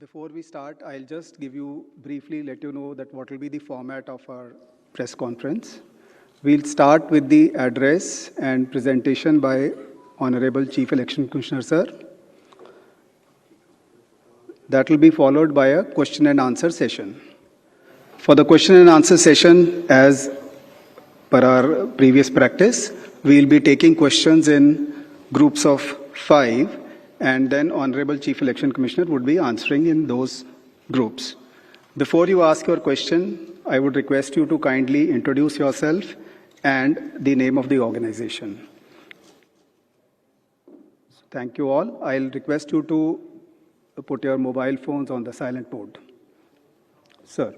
Before we start, I'll just briefly let you know that what will be the format of our press conference. We'll start with the address and presentation by Honorable Chief Election Commissioner, sir. That will be followed by a question and answer session. For the question and answer session, as per our previous practice, we'll be taking questions in groups of 5, and then Honorable Chief Election Commissioner would be answering in those groups. Before you ask your question, I would request you to kindly introduce yourself and the name of the organization. Thank you all. I'll request you to put your mobile phones on the silent mode. Sir.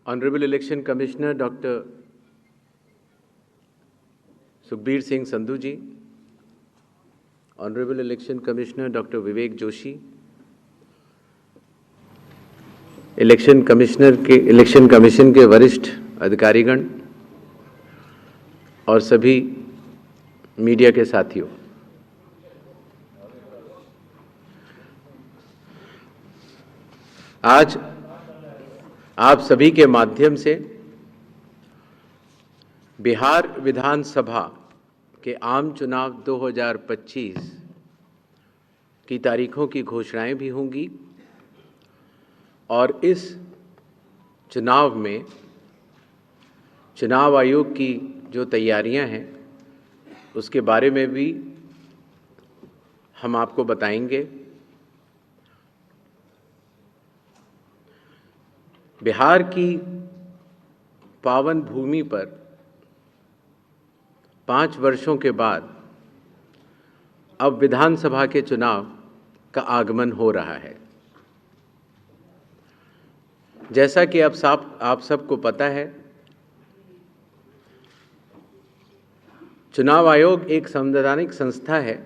Honorable Election Commissioner Dr. Sukhbir Singh Sandhu ji, Honorable Election Commissioner Dr. Vivek Joshi, election commission के वरिष्ठ अधिकारीगण और सभी media के साथियों, आज आप सभी के माध्यम से बिहार विधानसभा के आम चुनाव 2025 की तारीखों की घोषणाएं भी होंगी और इस चुनाव में चुनाव आयोग की जो तैयारियां हैं उसके बारे में भी हम आपको बताएंगे। बिहार की पावन भूमि पर 5 वर्षों के बाद अब विधानसभा के चुनाव का आगमन हो रहा है। जैसा कि आप सबको पता है, चुनाव आयोग एक संवैधानिक संस्था है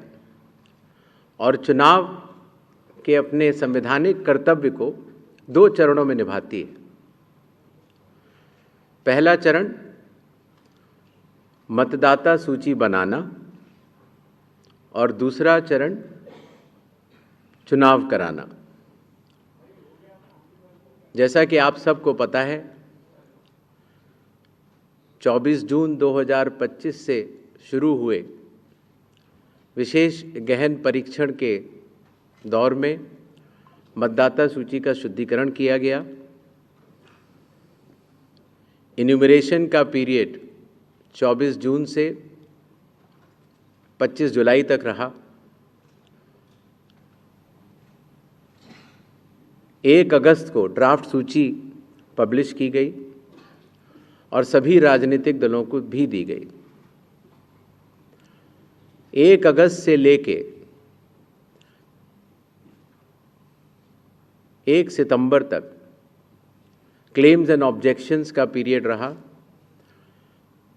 और चुनाव के अपने संवैधानिक कर्तव्य को 2 चरणों में निभाती है। पहला चरण मतदाता सूची बनाना और दूसरा चरण चुनाव कराना। जैसा कि आप सबको पता है, 24 जून 2025 से शुरू हुए विशेष गहन परीक्षण के दौर में मतदाता सूची का शुद्धिकरण किया गया। इन्यूमरेशन का पीरियड 24 जून से 25 जुलाई तक रहा। 1 अगस्त को ड्राफ्ट सूची पब्लिश की गई और सभी राजनीतिक दलों को भी दी गई। 1 अगस्त से लेके 1 सितंबर तक क्लेम्स एंड ऑब्जेक्शंस का पीरियड रहा,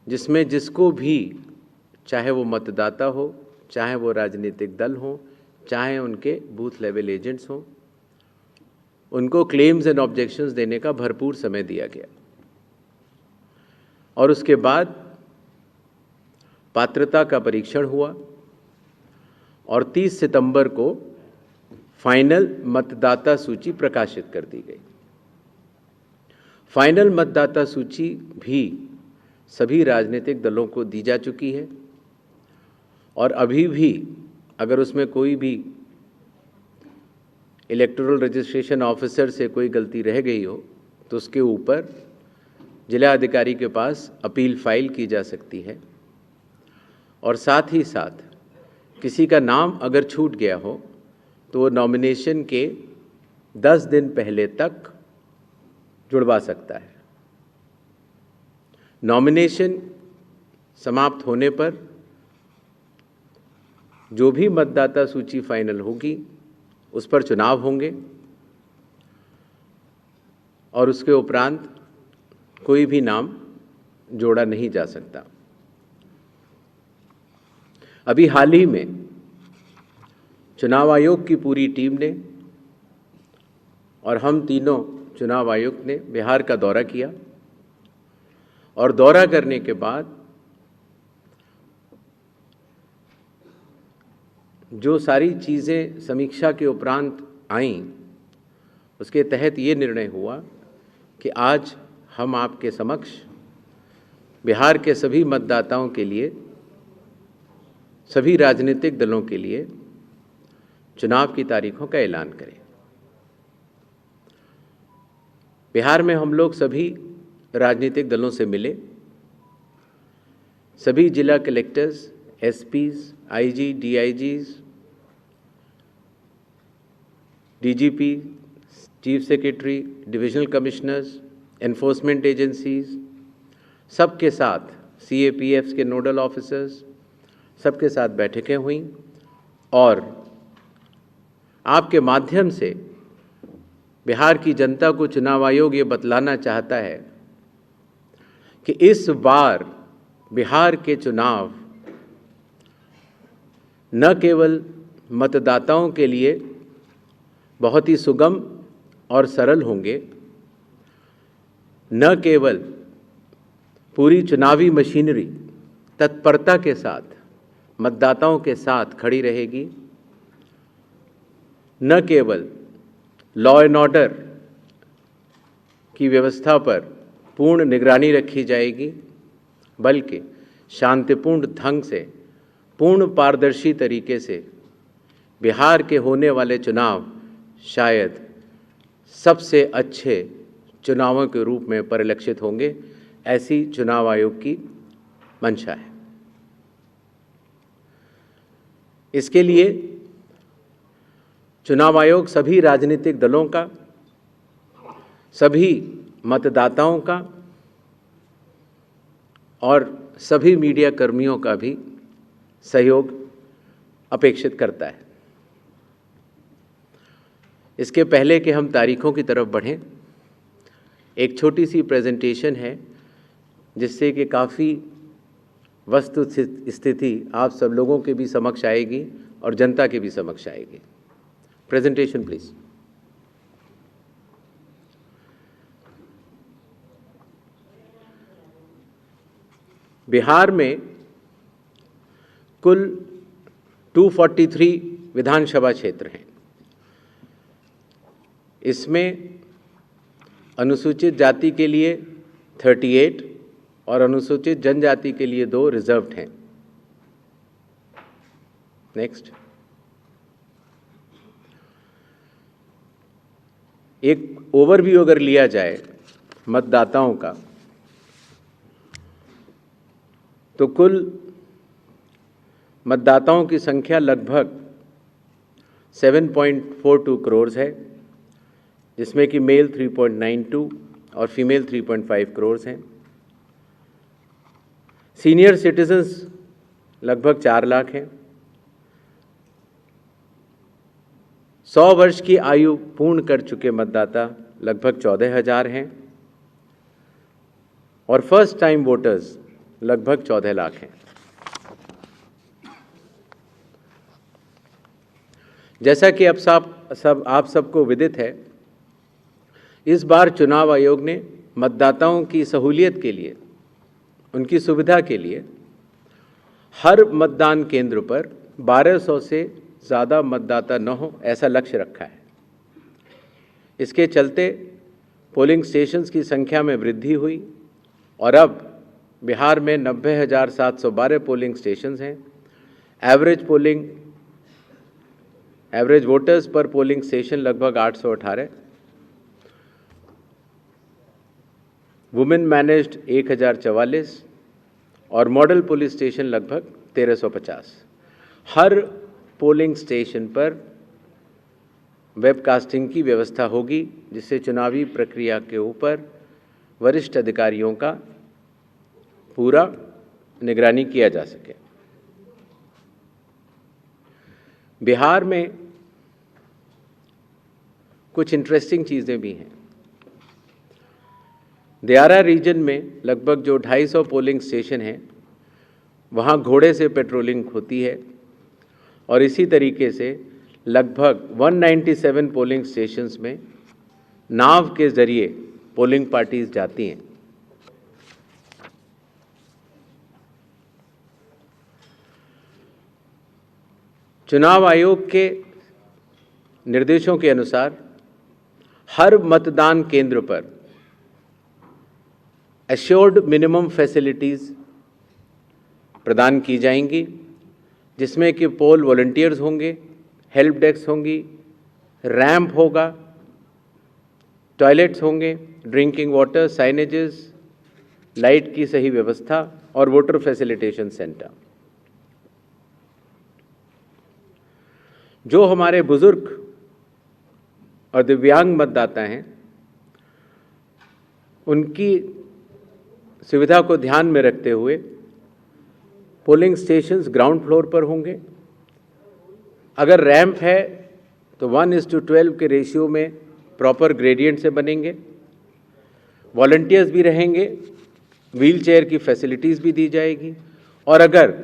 जिसमें जिसको भी, चाहे वो मतदाता हो, चाहे वो राजनीतिक दल हो, चाहे उनके बूथ लेवल एजेंट्स हों, उनको क्लेम्स एंड ऑब्जेक्शंस देने का भरपूर समय दिया गया। और उसके बाद पात्रता का परीक्षण हुआ और 30 सितंबर को फाइनल मतदाता सूची प्रकाशित कर दी गई। फाइनल मतदाता सूची भी सभी राजनीतिक दलों को दी जा चुकी है और अभी भी अगर उसमें कोई भी इलेक्टोरल रजिस्ट्रेशन ऑफिसर से कोई गलती रह गई हो तो उसके ऊपर जिला अधिकारी के पास अपील फाइल की जा सकती है। और साथ ही साथ किसी का नाम अगर छूट गया हो तो वो नॉमिनेशन के 10 दिन पहले तक जुड़वा सकता है। नॉमिनेशन समाप्त होने पर जो भी मतदाता सूची फाइनल होगी उस पर चुनाव होंगे और उसके उपरांत कोई भी नाम जोड़ा नहीं जा सकता। अभी हाल ही में चुनाव आयोग की पूरी टीम ने और हम तीनों चुनाव आयुक्त ने बिहार का दौरा किया और दौरा करने के बाद जो सारी चीज़ें समीक्षा के उपरांत आईं, उसके तहत ये निर्णय हुआ कि आज हम आपके समक्ष बिहार के सभी मतदाताओं के लिए, सभी राजनीतिक दलों के लिए चुनाव की तारीखों का ऐलान करें। बिहार में हम लोग सभी राजनीतिक दलों से मिले, सभी जिला collectors, SPs, IG, DIGs, DGP, chief secretary, divisional commissioners, enforcement agencies, सबके साथ सीएपीएफ्स के नोडल ऑफिसर्स, सबके साथ बैठकें हुई और आपके माध्यम से बिहार की जनता को चुनाव आयोग ये बतलाना चाहता है कि इस बार बिहार के चुनाव न केवल मतदाताओं के लिए बहुत ही सुगम और सरल होंगे, न केवल पूरी चुनावी मशीनरी तत्परता के साथ मतदाताओं के साथ खड़ी रहेगी, न केवल लॉ एंड ऑर्डर की व्यवस्था पर पूर्ण निगरानी रखी जाएगी, बल्कि शांतिपूर्ण ढंग से, पूर्ण पारदर्शी तरीके से बिहार के होने वाले चुनाव शायद सबसे अच्छे चुनावों के रूप में परिलक्षित होंगे, ऐसी चुनाव आयोग की मंशा है। इसके लिए चुनाव आयोग सभी राजनीतिक दलों का, सभी मतदाताओं का और सभी मीडिया कर्मियों का भी सहयोग अपेक्षित करता है। इसके पहले कि हम तारीखों की तरफ बढ़ें, एक छोटी सी प्रेजेंटेशन है जिससे कि काफ़ी वस्तु स्थिति आप सब लोगों के भी समक्ष आएगी और जनता के भी समक्ष आएगी। Presentation please. बिहार में कुल 243 विधानसभा क्षेत्र हैं। इसमें अनुसूचित जाति के लिए 38 और अनुसूचित जनजाति के लिए 2 रिजर्व्ड हैं। नेक्स्ट। एक ओवरव्यू अगर लिया जाए मतदाताओं का, तो कुल मतदाताओं की संख्या लगभग 7.42 करोड़ है, जिसमें कि मेल 3.92 और फीमेल 3.5 करोड़ हैं। सीनियर सिटीजन्स लगभग 4 लाख हैं। 100 वर्ष की आयु पूर्ण कर चुके मतदाता लगभग 14,000 हैं और फर्स्ट टाइम वोटर्स लगभग 14 लाख हैं। जैसा कि अब आप सबको विदित है, इस बार चुनाव आयोग ने मतदाताओं की सहूलियत के लिए, उनकी सुविधा के लिए हर मतदान केंद्र पर 1200 से ज़्यादा मतदाता न हो, ऐसा लक्ष्य रखा है। इसके चलते पोलिंग स्टेशंस की संख्या में वृद्धि हुई और अब बिहार में 90,712 पोलिंग स्टेशंस हैं। एवरेज वोटर्स पर पोलिंग स्टेशन लगभग 818। वुमेन मैनेज्ड 1044 और मॉडल पुलिस स्टेशन लगभग 1350। हर पोलिंग स्टेशन पर वेबकास्टिंग की व्यवस्था होगी, जिससे चुनावी प्रक्रिया के ऊपर वरिष्ठ अधिकारियों का पूरा निगरानी किया जा सके। बिहार में कुछ इंटरेस्टिंग चीज़ें भी हैं। दियारा रीजन में लगभग जो 250 पोलिंग स्टेशन हैं, वहाँ घोड़े से पेट्रोलिंग होती है और इसी तरीके से लगभग 197 पोलिंग स्टेशंस में नाव के ज़रिए पोलिंग पार्टीज जाती हैं। चुनाव आयोग के निर्देशों के अनुसार हर मतदान केंद्र पर एश्योर्ड मिनिमम फैसिलिटीज़ प्रदान की जाएंगी, जिसमें कि पोल वॉलंटियर्स होंगे, हेल्प डेस्क होंगी, रैंप होगा, टॉयलेट्स होंगे, ड्रिंकिंग वाटर, साइनेजेस, लाइट की सही व्यवस्था और वोटर फैसिलिटेशन सेंटर। जो हमारे बुजुर्ग और दिव्यांग मतदाता हैं, उनकी सुविधा को ध्यान में रखते हुए पोलिंग स्टेशंस ग्राउंड फ्लोर पर होंगे। अगर रैंप है तो 1:12 के रेशियो में प्रॉपर ग्रेडियंट से बनेंगे। वॉलंटियर्स भी रहेंगे, व्हील चेयर की फैसिलिटीज़ भी दी जाएगी। और अगर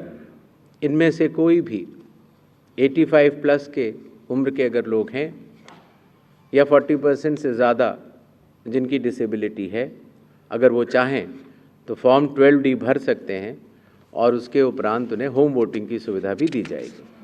इनमें से कोई भी 85 प्लस के उम्र के अगर लोग हैं या 40% से ज़्यादा जिनकी डिसेबिलिटी है, अगर वो चाहें तो फॉर्म 12D भर सकते हैं और उसके उपरांत उन्हें होम वोटिंग की सुविधा भी दी जाएगी।